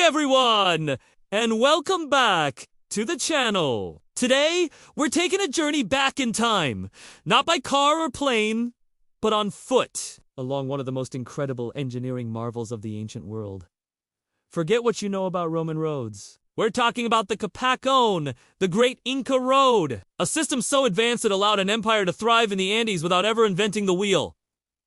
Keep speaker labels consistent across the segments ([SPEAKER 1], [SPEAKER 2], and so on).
[SPEAKER 1] Hey everyone, and welcome back to the channel. Today, we're taking a journey back in time, not by car or plane, but on foot, along one of the most incredible engineering marvels of the ancient world. Forget what you know about Roman roads. We're talking about the Capacone, the Great Inca Road, a system so advanced it allowed an empire to thrive in the Andes without ever inventing the wheel.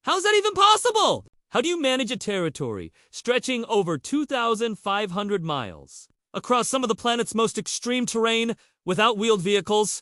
[SPEAKER 1] How's that even possible? How do you manage a territory stretching over 2,500 miles across some of the planet's most extreme terrain without wheeled vehicles?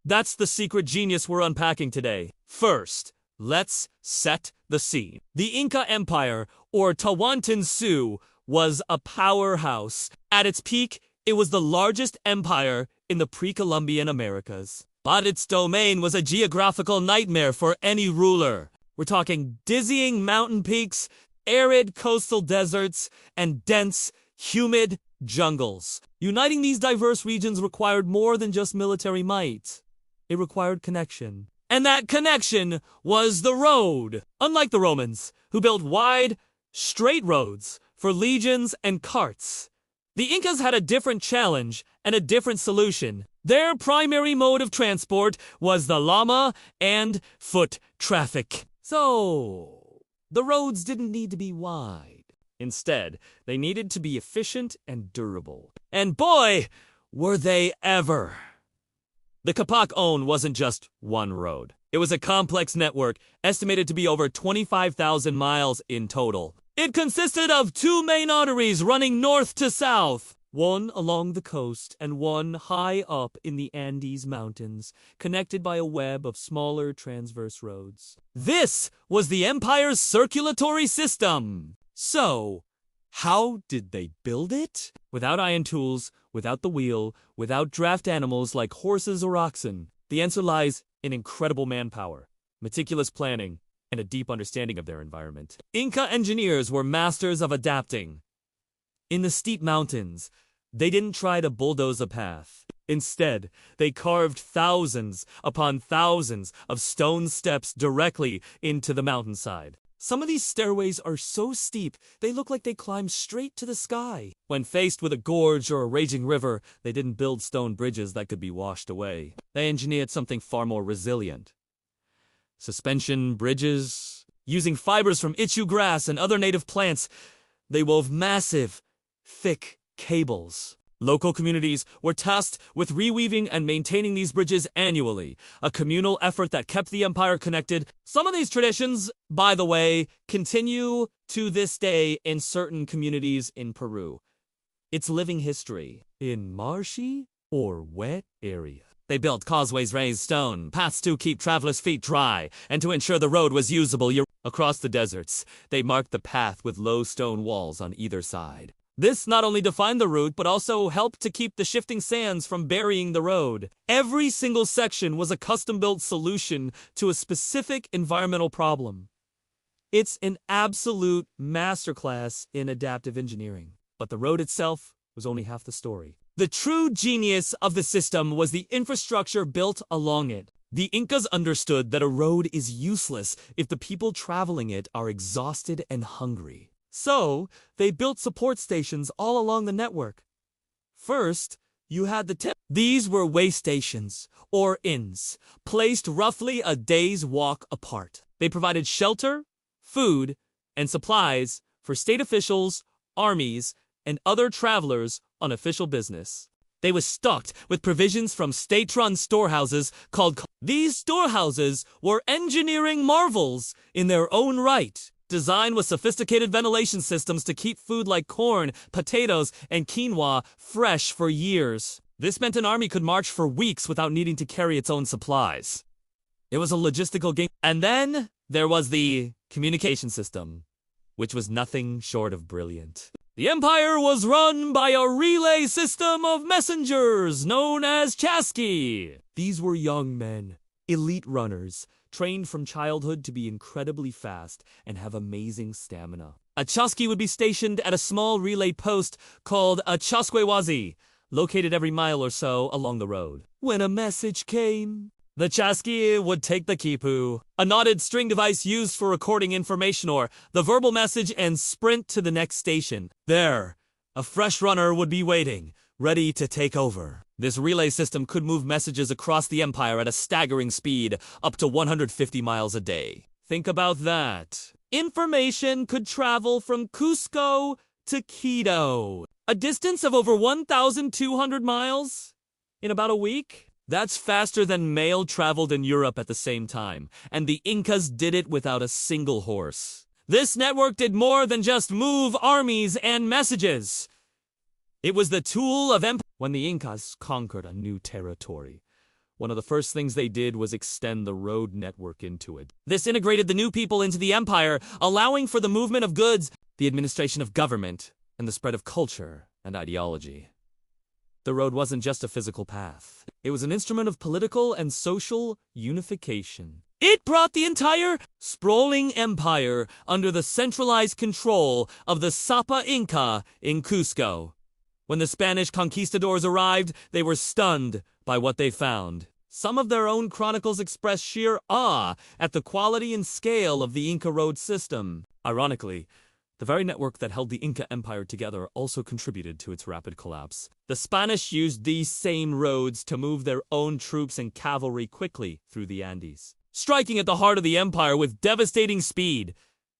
[SPEAKER 1] That's the secret genius we're unpacking today. First, let's set the scene. The Inca Empire, or Tawantinsuyu, was a powerhouse. At its peak, it was the largest empire in the pre-Columbian Americas. But its domain was a geographical nightmare for any ruler. We're talking dizzying mountain peaks, arid coastal deserts, and dense, humid jungles. Uniting these diverse regions required more than just military might. It required connection. And that connection was the road. Unlike the Romans, who built wide, straight roads for legions and carts, the Incas had a different challenge and a different solution. Their primary mode of transport was the llama and foot traffic. So, the roads didn't need to be wide. Instead, they needed to be efficient and durable. And boy, were they ever! The Capacone wasn't just one road. It was a complex network, estimated to be over 25,000 miles in total. It consisted of two main arteries running north to south, one along the coast and one high up in the Andes Mountains, connected by a web of smaller transverse roads. This was the empire's circulatory system. So, how did they build it? Without iron tools, without the wheel, without draft animals like horses or oxen. The answer lies in incredible manpower, meticulous planning, and a deep understanding of their environment. Inca engineers were masters of adapting. In the steep mountains, they didn't try to bulldoze a path. Instead, they carved thousands upon thousands of stone steps directly into the mountainside. Some of these stairways are so steep, they look like they climb straight to the sky. When faced with a gorge or a raging river, they didn't build stone bridges that could be washed away. They engineered something far more resilient. Suspension bridges. Using fibers from ichu grass and other native plants, they wove massive, thick cables. Local communities were tasked with reweaving and maintaining these bridges annually, a communal effort that kept the empire connected. Some of these traditions, by the way, continue to this day in certain communities in Peru. It's living history in marshy or wet areas. They built causeways raised stone, paths to keep travelers' feet dry, and to ensure the road was usable across the deserts. They marked the path with low stone walls on either side. This not only defined the route, but also helped to keep the shifting sands from burying the road. Every single section was a custom-built solution to a specific environmental problem. It's an absolute masterclass in adaptive engineering. But the road itself was only half the story. The true genius of the system was the infrastructure built along it. The Incas understood that a road is useless if the people traveling it are exhausted and hungry. So, they built support stations all along the network. First, you had the These were way stations, or inns, placed roughly a day's walk apart. They provided shelter, food, and supplies for state officials, armies, and other travelers on official business. They were stocked with provisions from state-run storehouses called These storehouses were engineering marvels in their own right, designed with sophisticated ventilation systems to keep food like corn, potatoes, and quinoa fresh for years. This meant an army could march for weeks without needing to carry its own supplies. It was a logistical game. And then there was the communication system, which was nothing short of brilliant. The empire was run by a relay system of messengers known as chasquis. These were young men, elite runners, trained from childhood to be incredibly fast and have amazing stamina. A chasquis would be stationed at a small relay post called a chasquis, located every mile or so along the road. When a message came, the chasquis would take the quipu, a knotted string device used for recording information or the verbal message, and sprint to the next station. There, a fresh runner would be waiting, ready to take over. This relay system could move messages across the empire at a staggering speed, up to 150 miles a day. Think about that. Information could travel from Cusco to Quito, a distance of over 1,200 miles in about a week. That's faster than mail traveled in Europe at the same time, and the Incas did it without a single horse. This network did more than just move armies and messages. It was the tool of empire. When the Incas conquered a new territory, one of the first things they did was extend the road network into it. This integrated the new people into the empire, allowing for the movement of goods, the administration of government, and the spread of culture and ideology. The road wasn't just a physical path. It was an instrument of political and social unification. It brought the entire sprawling empire under the centralized control of the Sapa Inca in Cusco. When the Spanish conquistadors arrived, they were stunned by what they found. Some of their own chronicles express sheer awe at the quality and scale of the Inca road system. Ironically, the very network that held the Inca Empire together also contributed to its rapid collapse. The Spanish used these same roads to move their own troops and cavalry quickly through the Andes, striking at the heart of the empire with devastating speed.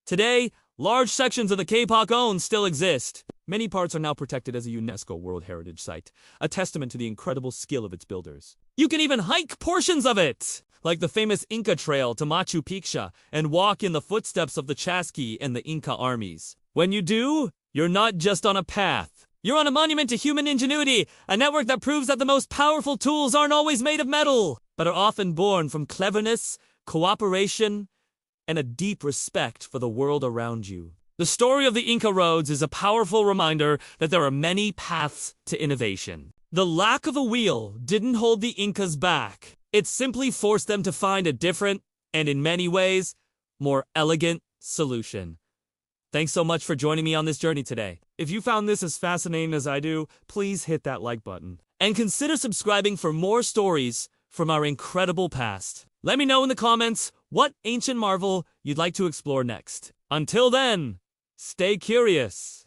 [SPEAKER 1] Today, large sections of the Kapok still exist. Many parts are now protected as a UNESCO World Heritage Site, a testament to the incredible skill of its builders. You can even hike portions of it, like the famous Inca Trail to Machu Picchu, and walk in the footsteps of the chasquis and the Inca armies. When you do, you're not just on a path. You're on a monument to human ingenuity, a network that proves that the most powerful tools aren't always made of metal, but are often born from cleverness, cooperation, and a deep respect for the world around you. The story of the Inca roads is a powerful reminder that there are many paths to innovation. The lack of a wheel didn't hold the Incas back. It simply forced them to find a different, and in many ways, more elegant solution. Thanks so much for joining me on this journey today. If you found this as fascinating as I do, please hit that like button. And consider subscribing for more stories from our incredible past. Let me know in the comments what ancient marvel you'd like to explore next. Until then, stay curious.